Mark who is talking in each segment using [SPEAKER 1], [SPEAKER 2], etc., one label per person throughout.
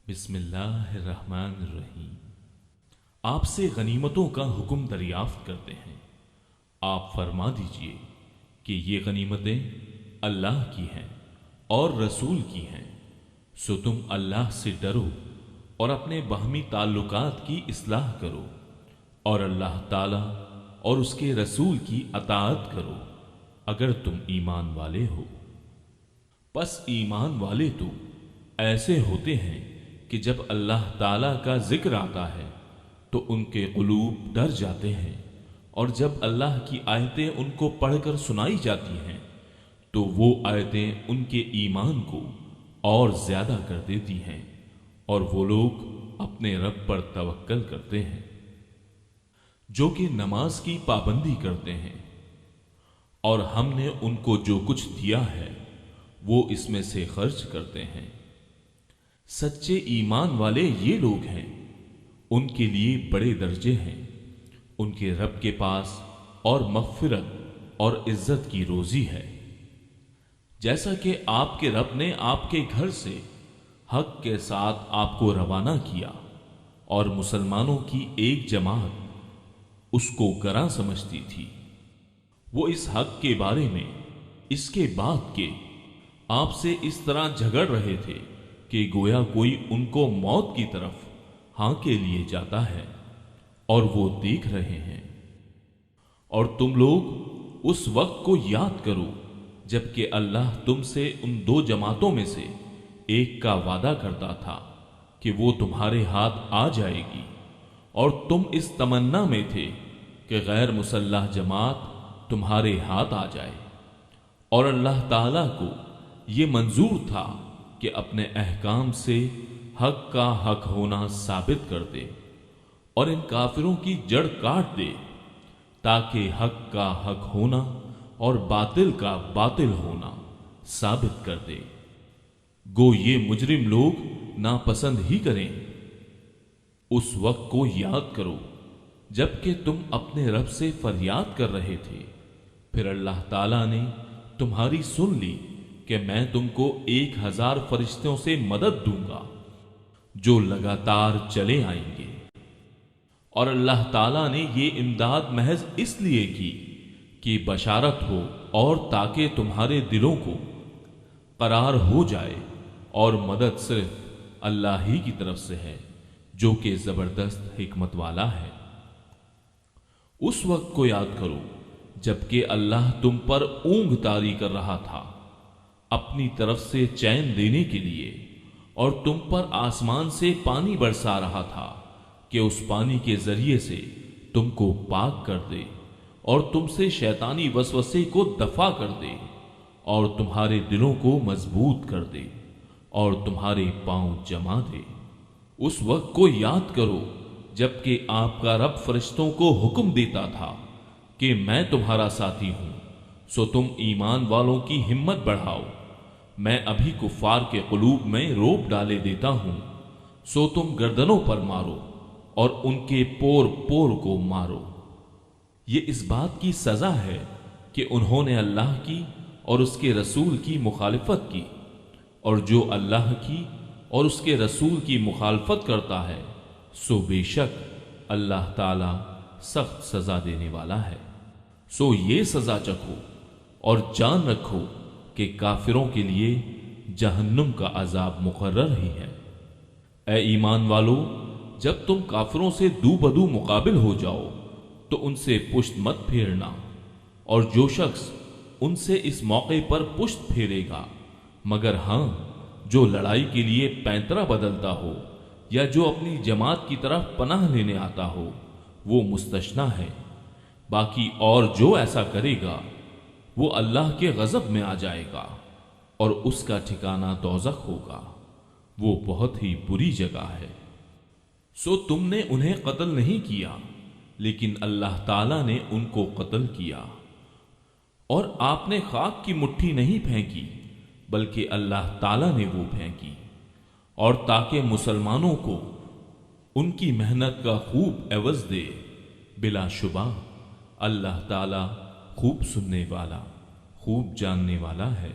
[SPEAKER 1] بسم اللہ الرحمن الرحیم۔ آپ سے غنیمتوں کا حکم دریافت کرتے ہیں، آپ فرما دیجئے کہ یہ غنیمتیں اللہ کی ہیں اور رسول کی ہیں، سو تم اللہ سے ڈرو اور اپنے باہمی تعلقات کی اصلاح کرو اور اللہ تعالی اور اس کے رسول کی اطاعت کرو اگر تم ایمان والے ہو۔ پس ایمان والے تو ایسے ہوتے ہیں کہ جب اللہ تعالیٰ کا ذکر آتا ہے تو ان کے قلوب ڈر جاتے ہیں، اور جب اللہ کی آیتیں ان کو پڑھ کر سنائی جاتی ہیں تو وہ آیتیں ان کے ایمان کو اور زیادہ کر دیتی ہیں، اور وہ لوگ اپنے رب پر توکل کرتے ہیں جو کہ نماز کی پابندی کرتے ہیں، اور ہم نے ان کو جو کچھ دیا ہے وہ اس میں سے خرچ کرتے ہیں۔ سچے ایمان والے یہ لوگ ہیں، ان کے لیے بڑے درجے ہیں ان کے رب کے پاس، اور مغفرت اور عزت کی روزی ہے۔ جیسا کہ آپ کے رب نے آپ کے گھر سے حق کے ساتھ آپ کو روانہ کیا، اور مسلمانوں کی ایک جماعت اس کو گراں سمجھتی تھی، وہ اس حق کے بارے میں اس کے بعد کہ آپ سے اس طرح جھگڑ رہے تھے کہ گویا کوئی ان کو موت کی طرف ہانکے لیے جاتا ہے، اور وہ دیکھ رہے ہیں۔ اور تم لوگ اس وقت کو یاد کرو جبکہ اللہ تم سے ان دو جماعتوں میں سے ایک کا وعدہ کرتا تھا کہ وہ تمہارے ہاتھ آ جائے گی، اور تم اس تمنا میں تھے کہ غیر مسلح جماعت تمہارے ہاتھ آ جائے، اور اللہ تعالیٰ کو یہ منظور تھا کہ اپنے احکام سے حق کا حق ہونا ثابت کر دے اور ان کافروں کی جڑ کاٹ دے، تاکہ حق کا حق ہونا اور باطل کا باطل ہونا ثابت کر دے۔ گو یہ مجرم لوگ ناپسند ہی کریں۔ اس وقت کو یاد کرو جبکہ تم اپنے رب سے فریاد کر رہے تھے، پھر اللہ تعالیٰ نے تمہاری سن لی کہ میں تم کو 1000 فرشتوں سے مدد دوں گا جو لگاتار چلے آئیں گے، اور اللہ تعالیٰ نے یہ امداد محض اس لیے کی کہ بشارت ہو اور تاکہ تمہارے دلوں کو قرار ہو جائے، اور مدد صرف اللہ ہی کی طرف سے ہے جو کہ زبردست حکمت والا ہے۔ اس وقت کو یاد کرو جبکہ اللہ تم پر اونگ طاری کر رہا تھا اپنی طرف سے چین دینے کے لیے، اور تم پر آسمان سے پانی برسا رہا تھا کہ اس پانی کے ذریعے سے تم کو پاک کر دے اور تم سے شیطانی وسوسے کو دفع کر دے، اور تمہارے دلوں کو مضبوط کر دے اور تمہارے پاؤں جما دے۔ اس وقت کو یاد کرو جبکہ آپ کا رب فرشتوں کو حکم دیتا تھا کہ میں تمہارا ساتھی ہوں، سو تم ایمان والوں کی ہمت بڑھاؤ، میں ابھی کفار کے قلوب میں روب ڈالے دیتا ہوں، سو تم گردنوں پر مارو اور ان کے پور پور کو مارو۔ یہ اس بات کی سزا ہے کہ انہوں نے اللہ کی اور اس کے رسول کی مخالفت کی، اور جو اللہ کی اور اس کے رسول کی مخالفت کرتا ہے سو بے شک اللہ تعالی سخت سزا دینے والا ہے۔ سو یہ سزا چکھو اور جان رکھو کہ کافروں کے لیے جہنم کا عذاب مقرر ہی ہے۔ اے ایمان والو، جب تم کافروں سے دو بدو مقابل ہو جاؤ تو ان سے پشت مت پھیرنا، اور جو شخص ان سے اس موقع پر پشت پھیرے گا، مگر ہاں جو لڑائی کے لیے پینترا بدلتا ہو یا جو اپنی جماعت کی طرف پناہ لینے آتا ہو، وہ مستثنی ہے۔ باقی اور جو ایسا کرے گا وہ اللہ کے غضب میں آ جائے گا، اور اس کا ٹھکانہ دوزخ ہوگا، وہ بہت ہی بری جگہ ہے۔ سو تم نے انہیں قتل نہیں کیا، لیکن اللہ تعالیٰ نے ان کو قتل کیا، اور آپ نے خاک کی مٹھی نہیں پھینکی بلکہ اللہ تعالیٰ نے وہ پھینکی، اور تاکہ مسلمانوں کو ان کی محنت کا خوب عوض دے۔ بلا شبہ اللہ تعالیٰ خوب سننے والا، خوب جاننے والا ہے۔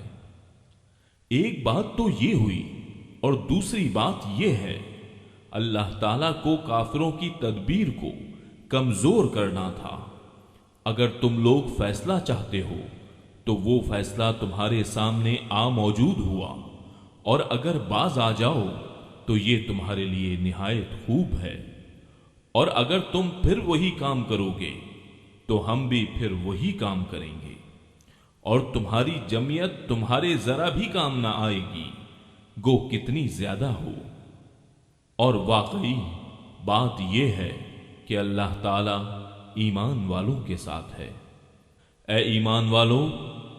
[SPEAKER 1] ایک بات تو یہ ہوئی اور دوسری بات یہ ہے اللہ تعالیٰ کو کافروں کی تدبیر کو کمزور کرنا تھا۔ اگر تم لوگ فیصلہ چاہتے ہو تو وہ فیصلہ تمہارے سامنے موجود ہوا، اور اگر باز آ جاؤ تو یہ تمہارے لیے نہایت خوب ہے، اور اگر تم پھر وہی کام کرو گے تو ہم بھی پھر وہی کام کریں گے، اور تمہاری جمعیت تمہارے ذرا بھی کام نہ آئے گی، گو کتنی زیادہ ہو۔ اور واقعی بات یہ ہے کہ اللہ تعالی ایمان والوں کے ساتھ ہے۔ اے ایمان والو،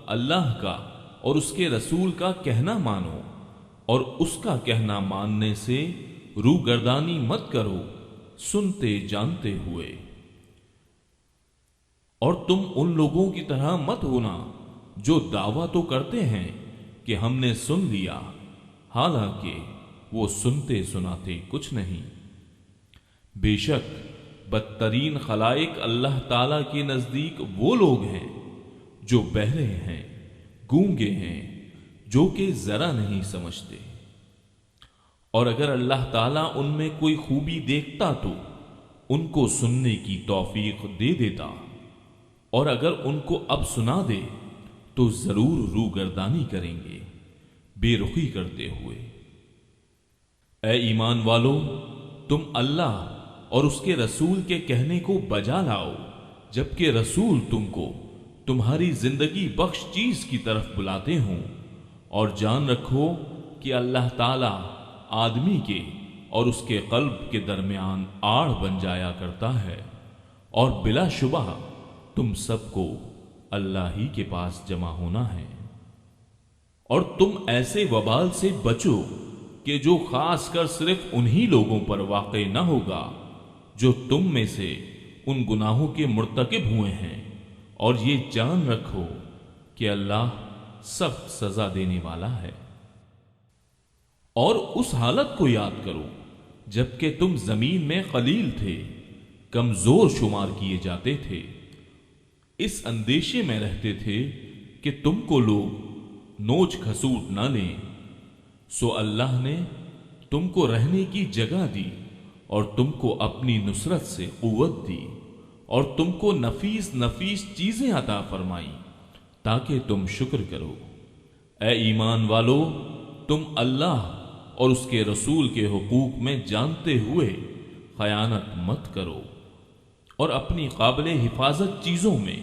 [SPEAKER 1] اللہ کا اور اس کے رسول کا کہنا مانو، اور اس کا کہنا ماننے سے روگردانی مت کرو، سنتے جانتے ہوئے۔ اور تم ان لوگوں کی طرح مت ہونا جو دعویٰ تو کرتے ہیں کہ ہم نے سن لیا، حالانکہ وہ سنتے سناتے کچھ نہیں۔ بے شک بدترین خلائق اللہ تعالی کے نزدیک وہ لوگ ہیں جو بہرے ہیں، گونگے ہیں، جو کہ ذرا نہیں سمجھتے۔ اور اگر اللہ تعالیٰ ان میں کوئی خوبی دیکھتا تو ان کو سننے کی توفیق دے دیتا، اور اگر ان کو اب سنا دے تو ضرور روگردانی کریں گے، بے رخی کرتے ہوئے۔ اے ایمان والو، تم اللہ اور اس کے رسول کے کہنے کو بجا لاؤ جبکہ رسول تم کو تمہاری زندگی بخش چیز کی طرف بلاتے ہوں، اور جان رکھو کہ اللہ تعالی آدمی کے اور اس کے قلب کے درمیان آڑ بن جایا کرتا ہے، اور بلا شبہ تم سب کو اللہ ہی کے پاس جمع ہونا ہے۔ اور تم ایسے وبال سے بچو کہ جو خاص کر صرف انہی لوگوں پر واقع نہ ہوگا جو تم میں سے ان گناہوں کے مرتکب ہوئے ہیں، اور یہ جان رکھو کہ اللہ سخت سزا دینے والا ہے۔ اور اس حالت کو یاد کرو جبکہ تم زمین میں قلیل تھے، کمزور شمار کیے جاتے تھے، اس اندیشے میں رہتے تھے کہ تم کو لوگ نوچ کھسوٹ نہ لیں، سو اللہ نے تم کو رہنے کی جگہ دی، اور تم کو اپنی نصرت سے قوت دی، اور تم کو نفیس نفیس چیزیں عطا فرمائیں تاکہ تم شکر کرو۔ اے ایمان والو، تم اللہ اور اس کے رسول کے حقوق میں جانتے ہوئے خیانت مت کرو، اور اپنی قابل حفاظت چیزوں میں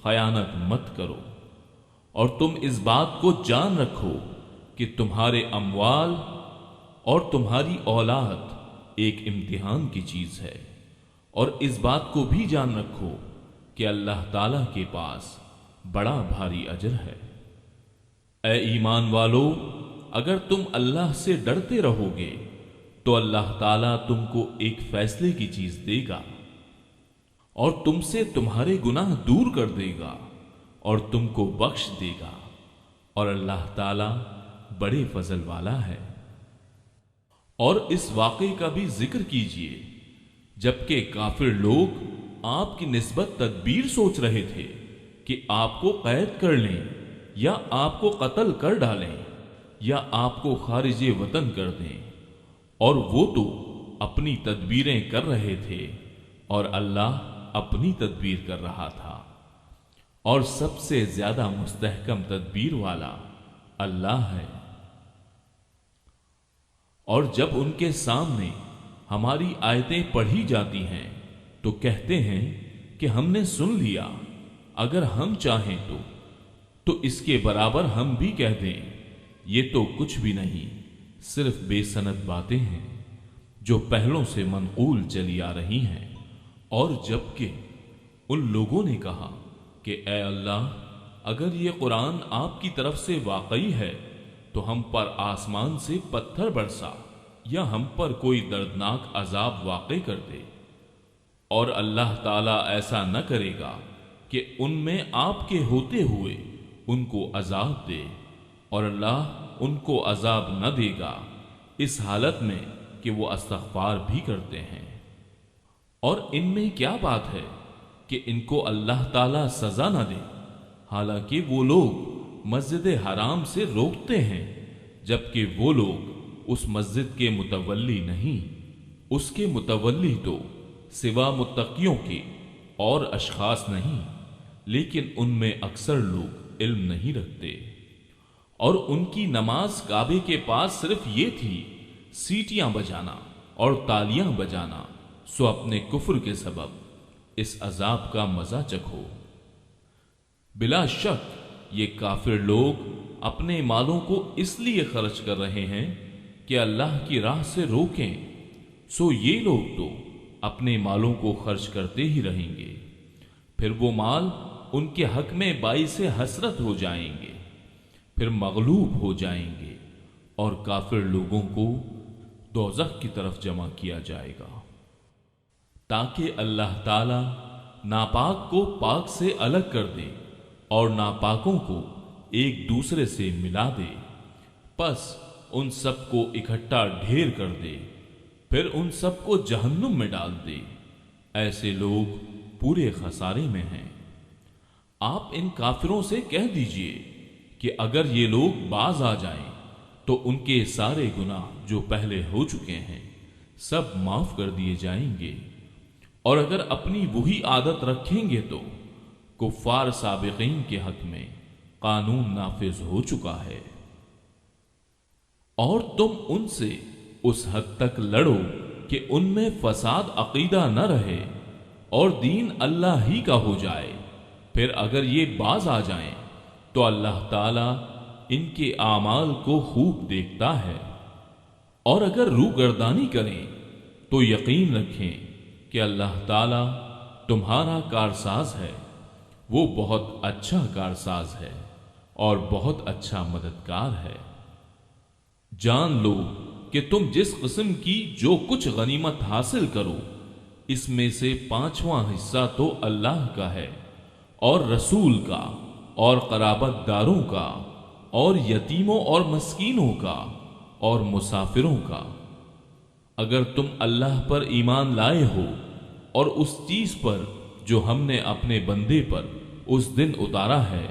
[SPEAKER 1] خیانت مت کرو، اور تم اس بات کو جان رکھو کہ تمہارے اموال اور تمہاری اولاد ایک امتحان کی چیز ہے، اور اس بات کو بھی جان رکھو کہ اللہ تعالی کے پاس بڑا بھاری اجر ہے۔ اے ایمان والو، اگر تم اللہ سے ڈرتے رہو گے تو اللہ تعالیٰ تم کو ایک فیصلے کی چیز دے گا، اور تم سے تمہارے گناہ دور کر دے گا، اور تم کو بخش دے گا، اور اللہ تعالیٰ بڑے فضل والا ہے۔ اور اس واقعے کا بھی ذکر کیجئے جبکہ کافر لوگ آپ کی نسبت تدبیر سوچ رہے تھے کہ آپ کو قید کر لیں، یا آپ کو قتل کر ڈالیں، یا آپ کو خارج وطن کر دیں، اور وہ تو اپنی تدبیریں کر رہے تھے اور اللہ اپنی تدبیر کر رہا تھا، اور سب سے زیادہ مستحکم تدبیر والا اللہ ہے۔ اور جب ان کے سامنے ہماری آیتیں پڑھی جاتی ہیں تو کہتے ہیں کہ ہم نے سن لیا، اگر ہم چاہیں تو اس کے برابر ہم بھی کہہ دیں، یہ تو کچھ بھی نہیں، صرف بے سند باتیں ہیں جو پہلوں سے منقول چلی آ رہی ہیں۔ اور جبکہ ان لوگوں نے کہا کہ اے اللہ، اگر یہ قرآن آپ کی طرف سے واقعی ہے تو ہم پر آسمان سے پتھر برسا، یا ہم پر کوئی دردناک عذاب واقع کر دے، اور اللہ تعالیٰ ایسا نہ کرے گا کہ ان میں آپ کے ہوتے ہوئے ان کو عذاب دے، اور اللہ ان کو عذاب نہ دے گا اس حالت میں کہ وہ استغفار بھی کرتے ہیں۔ اور ان میں کیا بات ہے کہ ان کو اللہ تعالیٰ سزا نہ دے، حالانکہ وہ لوگ مسجد حرام سے روکتے ہیں، جبکہ وہ لوگ اس مسجد کے متولی نہیں، اس کے متولی تو سوا متقیوں کے اور اشخاص نہیں، لیکن ان میں اکثر لوگ علم نہیں رکھتے۔ اور ان کی نماز کعبے کے پاس صرف یہ تھی سیٹیاں بجانا اور تالیاں بجانا، سو اپنے کفر کے سبب اس عذاب کا مزہ چکھو۔ بلا شک یہ کافر لوگ اپنے مالوں کو اس لیے خرچ کر رہے ہیں کہ اللہ کی راہ سے روکیں، سو یہ لوگ تو اپنے مالوں کو خرچ کرتے ہی رہیں گے، پھر وہ مال ان کے حق میں باعث حسرت ہو جائیں گے، پھر مغلوب ہو جائیں گے اور کافر لوگوں کو دوزخ کی طرف جمع کیا جائے گا، تاکہ اللہ تعالی ناپاک کو پاک سے الگ کر دے اور ناپاکوں کو ایک دوسرے سے ملا دے، پس ان سب کو اکٹھا ڈھیر کر دے، پھر ان سب کو جہنم میں ڈال دے۔ ایسے لوگ پورے خسارے میں ہیں۔ آپ ان کافروں سے کہہ دیجئے کہ اگر یہ لوگ باز آ جائیں تو ان کے سارے گناہ جو پہلے ہو چکے ہیں سب معاف کر دیے جائیں گے، اور اگر اپنی وہی عادت رکھیں گے تو کفار سابقین کے حق میں قانون نافذ ہو چکا ہے۔ اور تم ان سے اس حد تک لڑو کہ ان میں فساد عقیدہ نہ رہے اور دین اللہ ہی کا ہو جائے، پھر اگر یہ باز آ جائیں تو اللہ تعالی ان کے اعمال کو خوب دیکھتا ہے، اور اگر روگردانی کریں تو یقین رکھیں کہ اللہ تعالی تمہارا کارساز ہے، وہ بہت اچھا کارساز ہے اور بہت اچھا مددگار ہے۔ جان لو کہ تم جس قسم کی جو کچھ غنیمت حاصل کرو اس میں سے 5واں حصہ تو اللہ کا ہے اور رسول کا اور قرابت داروں کا اور یتیموں اور مسکینوں کا اور مسافروں کا۔ اگر تم اللہ پر ایمان لائے ہو اور اس چیز پر جو ہم نے اپنے بندے پر اس دن اتارا ہے،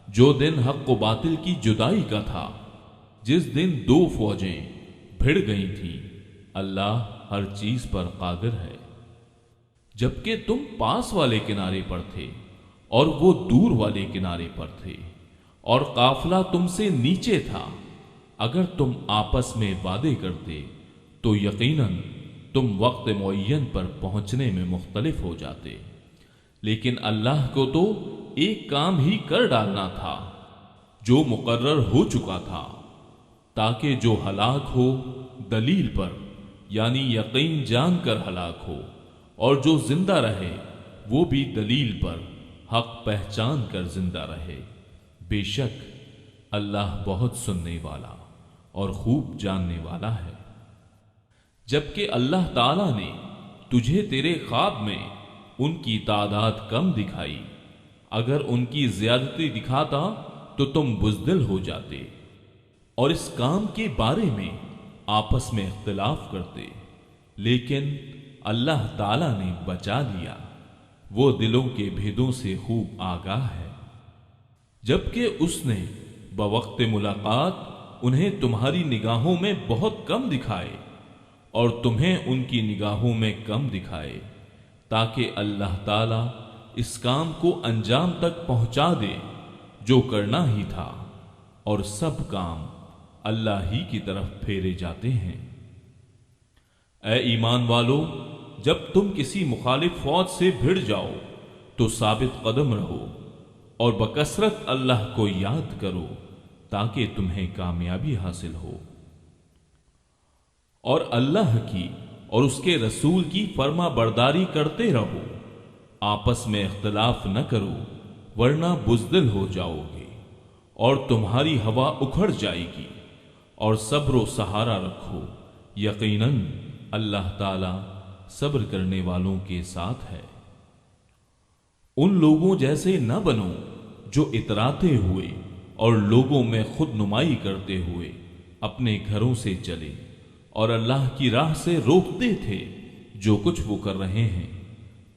[SPEAKER 1] جو دن حق و باطل کی جدائی کا تھا، جس دن دو فوجیں بھڑ گئی تھیں، اللہ ہر چیز پر قادر ہے۔ جبکہ تم پاس والے کنارے پر تھے اور وہ دور والے کنارے پر تھے، اور قافلہ تم سے نیچے تھا، اگر تم آپس میں وعدے کرتے تو یقیناً تم وقت معین پر پہنچنے میں مختلف ہو جاتے، لیکن اللہ کو تو ایک کام ہی کر ڈالنا تھا جو مقرر ہو چکا تھا، تاکہ جو ہلاک ہو دلیل پر یعنی یقین جان کر ہلاک ہو، اور جو زندہ رہے وہ بھی دلیل پر حق پہچان کر زندہ رہے۔ بے شک اللہ بہت سننے والا اور خوب جاننے والا ہے۔ جبکہ اللہ تعالی نے تجھے تیرے خواب میں ان کی تعداد کم دکھائی، اگر ان کی زیادتی دکھاتا تو تم بزدل ہو جاتے اور اس کام کے بارے میں آپس میں اختلاف کرتے، لیکن اللہ تعالی نے بچا لیا، وہ دلوں کے بھیدوں سے خوب آگاہ ہے۔ جبکہ اس نے بوقت ملاقات انہیں تمہاری نگاہوں میں بہت کم دکھائے اور تمہیں ان کی نگاہوں میں کم دکھائے، تاکہ اللہ تعالی اس کام کو انجام تک پہنچا دے جو کرنا ہی تھا، اور سب کام اللہ ہی کی طرف پھیرے جاتے ہیں۔ اے ایمان والو، جب تم کسی مخالف فوج سے بھڑ جاؤ تو ثابت قدم رہو اور بکثرت اللہ کو یاد کرو تاکہ تمہیں کامیابی حاصل ہو، اور اللہ کی اور اس کے رسول کی فرما برداری کرتے رہو، آپس میں اختلاف نہ کرو ورنہ بزدل ہو جاؤ گے اور تمہاری ہوا اکھڑ جائے گی، اور صبر و سہارا رکھو، یقیناً اللہ تعالی صبر کرنے والوں کے ساتھ ہے۔ ان لوگوں جیسے نہ بنو جو اتراتے ہوئے اور لوگوں میں خود نمائی کرتے ہوئے اپنے گھروں سے چلے اور اللہ کی راہ سے روکتے تھے، جو کچھ وہ کر رہے ہیں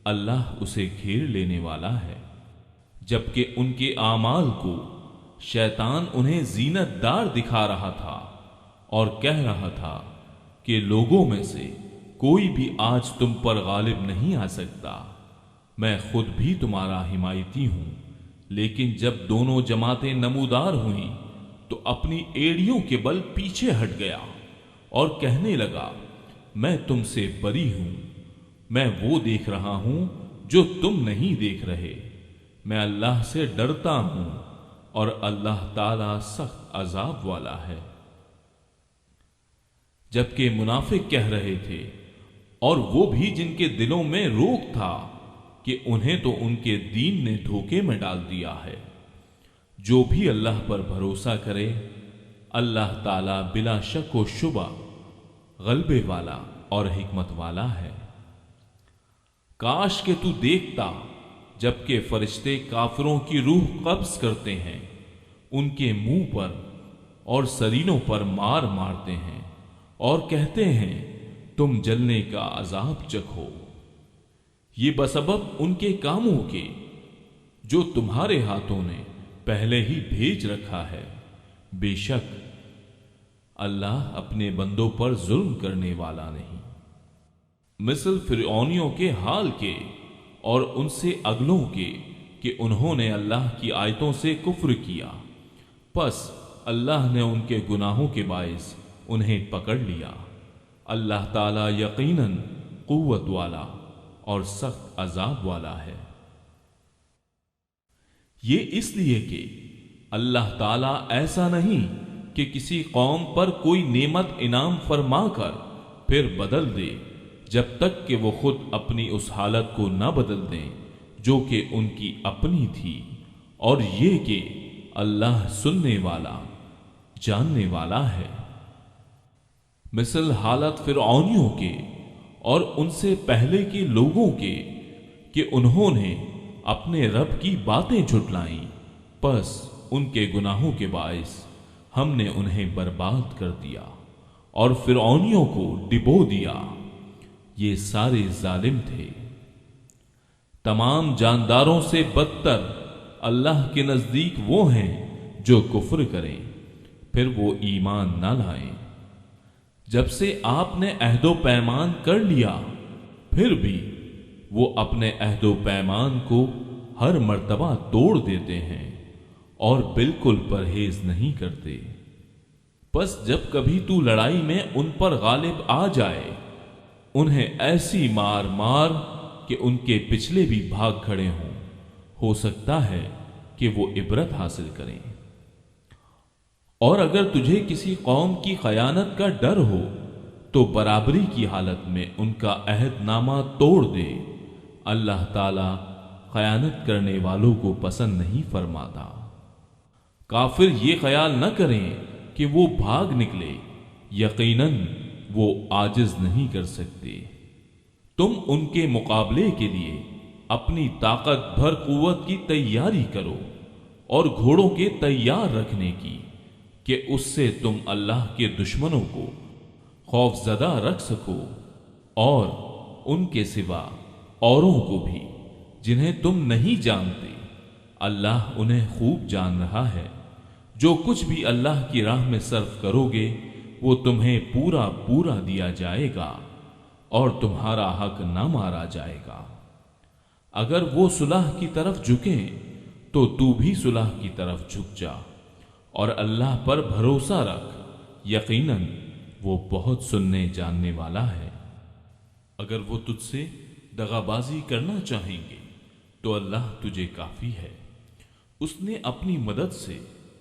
[SPEAKER 1] اللہ اسے گھیر لینے والا ہے۔ جبکہ ان کے اعمال کو شیطان انہیں زینت دار دکھا رہا تھا اور کہہ رہا تھا کہ لوگوں میں سے کوئی بھی آج تم پر غالب نہیں آ سکتا، میں خود بھی تمہارا حمایتی ہوں۔ لیکن جب دونوں جماعتیں نمودار ہوئیں تو اپنی ایڑیوں کے بل پیچھے ہٹ گیا اور کہنے لگا، میں تم سے بری ہوں، میں وہ دیکھ رہا ہوں جو تم نہیں دیکھ رہے، میں اللہ سے ڈرتا ہوں اور اللہ تعالی سخت عذاب والا ہے۔ جبکہ منافق کہہ رہے تھے، اور وہ بھی جن کے دلوں میں روک تھا، کہ انہیں تو ان کے دین نے دھوکے میں ڈال دیا ہے۔ جو بھی اللہ پر بھروسہ کرے، اللہ تعالی بلا شک و شبہ غلبے والا اور حکمت والا ہے۔ کاش کہ تو دیکھتا جبکہ فرشتے کافروں کی روح قبض کرتے ہیں، ان کے منہ پر اور سرینوں پر مار مارتے ہیں اور کہتے ہیں تم جلنے کا عذاب چکھو، یہ بسبب ان کے کاموں کے جو تمہارے ہاتھوں نے پہلے ہی بھیج رکھا ہے۔ بے شک اللہ اپنے بندوں پر ظلم کرنے والا نہیں۔ مثل فرعونیوں کے حال کے اور ان سے اگلوں کے کہ انہوں نے اللہ کی آیتوں سے کفر کیا، پس اللہ نے ان کے گناہوں کے باعث انہیں پکڑ لیا۔ اللہ تعالی یقیناً قوت والا اور سخت عذاب والا ہے۔ یہ اس لیے کہ اللہ تعالی ایسا نہیں کہ کسی قوم پر کوئی نعمت انعام فرما کر پھر بدل دے جب تک کہ وہ خود اپنی اس حالت کو نہ بدل دیں جو کہ ان کی اپنی تھی، اور یہ کہ اللہ سننے والا جاننے والا ہے۔ مثل حالت فرعونیوں کے اور ان سے پہلے کے لوگوں کے کہ انہوں نے اپنے رب کی باتیں جھٹلائیں، پس ان کے گناہوں کے باعث ہم نے انہیں برباد کر دیا اور فرعونیوں کو ڈبو دیا۔ یہ سارے ظالم تھے۔ تمام جانداروں سے بدتر اللہ کے نزدیک وہ ہیں جو کفر کریں پھر وہ ایمان نہ لائیں۔ جب سے آپ نے عہد و پیمان کر لیا، پھر بھی وہ اپنے عہد و پیمان کو ہر مرتبہ توڑ دیتے ہیں اور بالکل پرہیز نہیں کرتے۔ پس جب کبھی تو لڑائی میں ان پر غالب آ جائے، انہیں ایسی مار مار کہ ان کے پچھلے بھی بھاگ کھڑے ہوں، ہو سکتا ہے کہ وہ عبرت حاصل کریں۔ اور اگر تجھے کسی قوم کی خیانت کا ڈر ہو تو برابری کی حالت میں ان کا عہد نامہ توڑ دے، اللہ تعالی خیانت کرنے والوں کو پسند نہیں فرماتا۔ کافر یہ خیال نہ کریں کہ وہ بھاگ نکلے، یقیناً وہ عاجز نہیں کر سکتے۔ تم ان کے مقابلے کے لیے اپنی طاقت بھر قوت کی تیاری کرو اور گھوڑوں کے تیار رکھنے کی، کہ اس سے تم اللہ کے دشمنوں کو خوف زدہ رکھ سکو، اور ان کے سوا اوروں کو بھی جنہیں تم نہیں جانتے۔ اللہ انہیں خوب جان رہا ہے۔ جو کچھ بھی اللہ کی راہ میں صرف کرو گے وہ تمہیں پورا پورا دیا جائے گا اور تمہارا حق نہ مارا جائے گا۔ اگر وہ صلح کی طرف جھکیں تو بھی صلح کی طرف جھک جا، اور اللہ پر بھروسہ رکھ، یقیناً وہ بہت سننے جاننے والا ہے۔ اگر وہ تجھ سے دغابازی کرنا چاہیں گے تو اللہ تجھے کافی ہے، اس نے اپنی مدد سے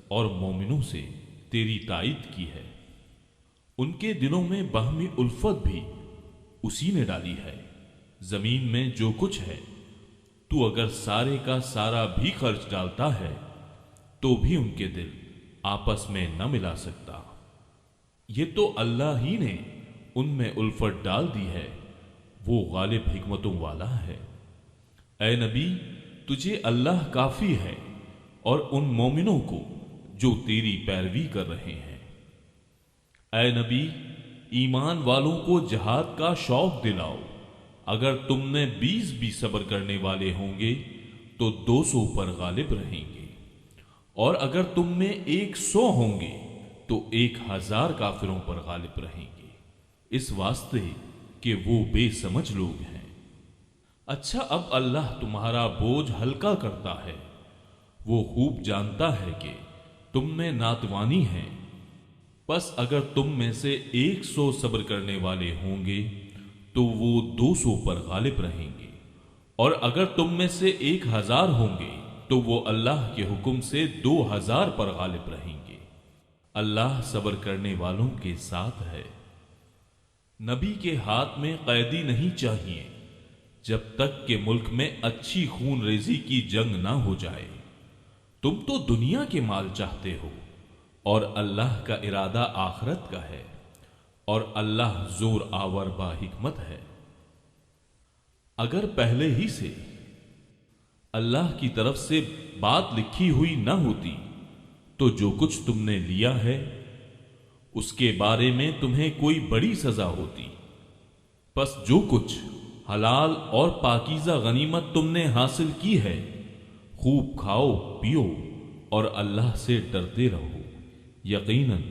[SPEAKER 1] اور مومنوں سے تیری تائید کی ہے۔ ان کے دلوں میں باہمی الفت بھی اسی نے ڈالی ہے۔ زمین میں جو کچھ ہے تو اگر سارے کا سارا بھی خرچ ڈالتا ہے تو بھی ان کے دل آپس میں نہ ملا سکتا۔ یہ تو اللہ ہی نے ان میں الفت ڈال دی ہے، وہ غالب حکمتوں والا ہے۔ اے نبی، تجھے اللہ کافی ہے اور ان مومنوں کو جو تیری پیروی کر رہے ہیں۔ اے نبی، ایمان والوں کو جہاد کا شوق دلاؤ۔ اگر تم نے 20 بھی صبر کرنے والے ہوں گے تو 200 پر غالب رہیں گے، اور اگر تم میں 100 ہوں گے تو 1000 کافروں پر غالب رہیں گے، اس واسطے کہ وہ بے سمجھ لوگ ہیں۔ اچھا، اب اللہ تمہارا بوجھ ہلکا کرتا ہے، وہ خوب جانتا ہے کہ تم میں ناتوانی ہیں، بس اگر تم میں سے 100 صبر کرنے والے ہوں گے تو وہ 200 پر غالب رہیں گے، اور اگر تم میں سے 1000 ہوں گے تو وہ اللہ کے حکم سے 2000 پر غالب رہیں گے۔ اللہ صبر کرنے والوں کے ساتھ ہے۔ نبی کے ہاتھ میں قیدی نہیں چاہیے جب تک کہ ملک میں اچھی خون ریزی کی جنگ نہ ہو جائے۔ تم تو دنیا کے مال چاہتے ہو اور اللہ کا ارادہ آخرت کا ہے، اور اللہ زور آور با حکمت ہے۔ اگر پہلے ہی سے اللہ کی طرف سے بات لکھی ہوئی نہ ہوتی تو جو کچھ تم نے لیا ہے اس کے بارے میں تمہیں کوئی بڑی سزا ہوتی۔ پس جو کچھ حلال اور پاکیزہ غنیمت تم نے حاصل کی ہے خوب کھاؤ پیو اور اللہ سے ڈرتے رہو، یقیناً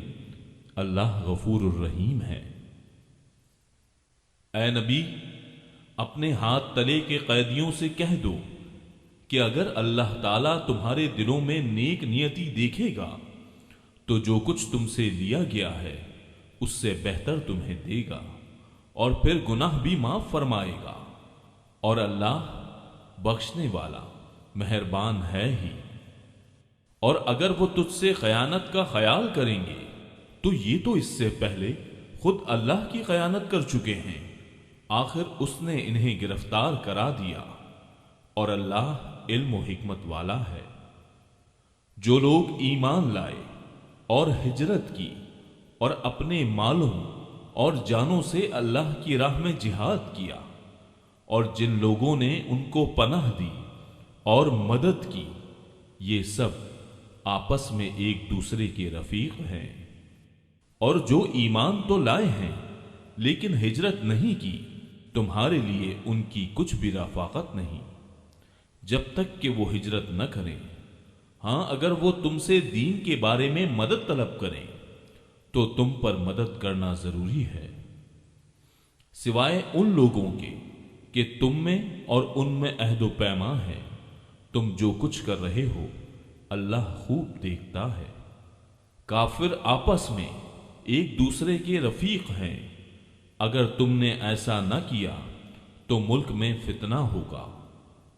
[SPEAKER 1] اللہ غفور الرحیم ہے۔ اے نبی، اپنے ہاتھ تلے کے قیدیوں سے کہہ دو کہ اگر اللہ تعالیٰ تمہارے دلوں میں نیک نیتی دیکھے گا تو جو کچھ تم سے لیا گیا ہے اس سے بہتر تمہیں دے گا، اور پھر گناہ بھی معاف فرمائے گا، اور اللہ بخشنے والا مہربان ہے ہی۔ اور اگر وہ تجھ سے خیانت کا خیال کریں گے تو یہ تو اس سے پہلے خود اللہ کی خیانت کر چکے ہیں، آخر اس نے انہیں گرفتار کرا دیا، اور اللہ علم و حکمت والا ہے۔ جو لوگ ایمان لائے اور ہجرت کی اور اپنے مالوں اور جانوں سے اللہ کی راہ میں جہاد کیا، اور جن لوگوں نے ان کو پناہ دی اور مدد کی، یہ سب آپس میں ایک دوسرے کے رفیق ہیں۔ اور جو ایمان تو لائے ہیں لیکن ہجرت نہیں کی، تمہارے لیے ان کی کچھ بھی رفاقت نہیں جب تک کہ وہ ہجرت نہ کریں۔ ہاں، اگر وہ تم سے دین کے بارے میں مدد طلب کریں تو تم پر مدد کرنا ضروری ہے، سوائے ان لوگوں کے کہ تم میں اور ان میں عہد و پیمان ہے۔ تم جو کچھ کر رہے ہو اللہ خوب دیکھتا ہے۔ کافر آپس میں ایک دوسرے کے رفیق ہیں، اگر تم نے ایسا نہ کیا تو ملک میں فتنہ ہوگا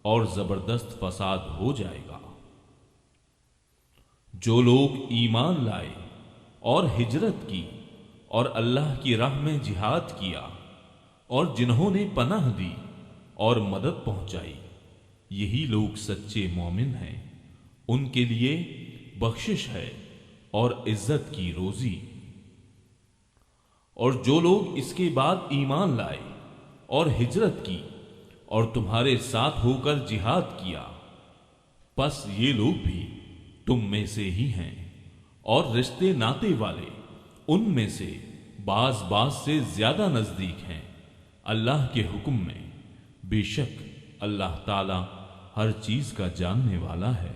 [SPEAKER 1] اور زبردست فساد ہو جائے گا۔ جو لوگ ایمان لائے اور ہجرت کی اور اللہ کی راہ میں جہاد کیا، اور جنہوں نے پناہ دی اور مدد پہنچائی، یہی لوگ سچے مومن ہیں، ان کے لیے بخشش ہے اور عزت کی روزی۔ اور جو لوگ اس کے بعد ایمان لائے اور ہجرت کی اور تمہارے ساتھ ہو کر جہاد کیا، پس یہ لوگ بھی تم میں سے ہی ہیں، اور رشتے ناتے والے ان میں سے بعض سے زیادہ نزدیک ہیں اللہ کے حکم میں، بے شک اللہ تعالی ہر چیز کا جاننے والا ہے۔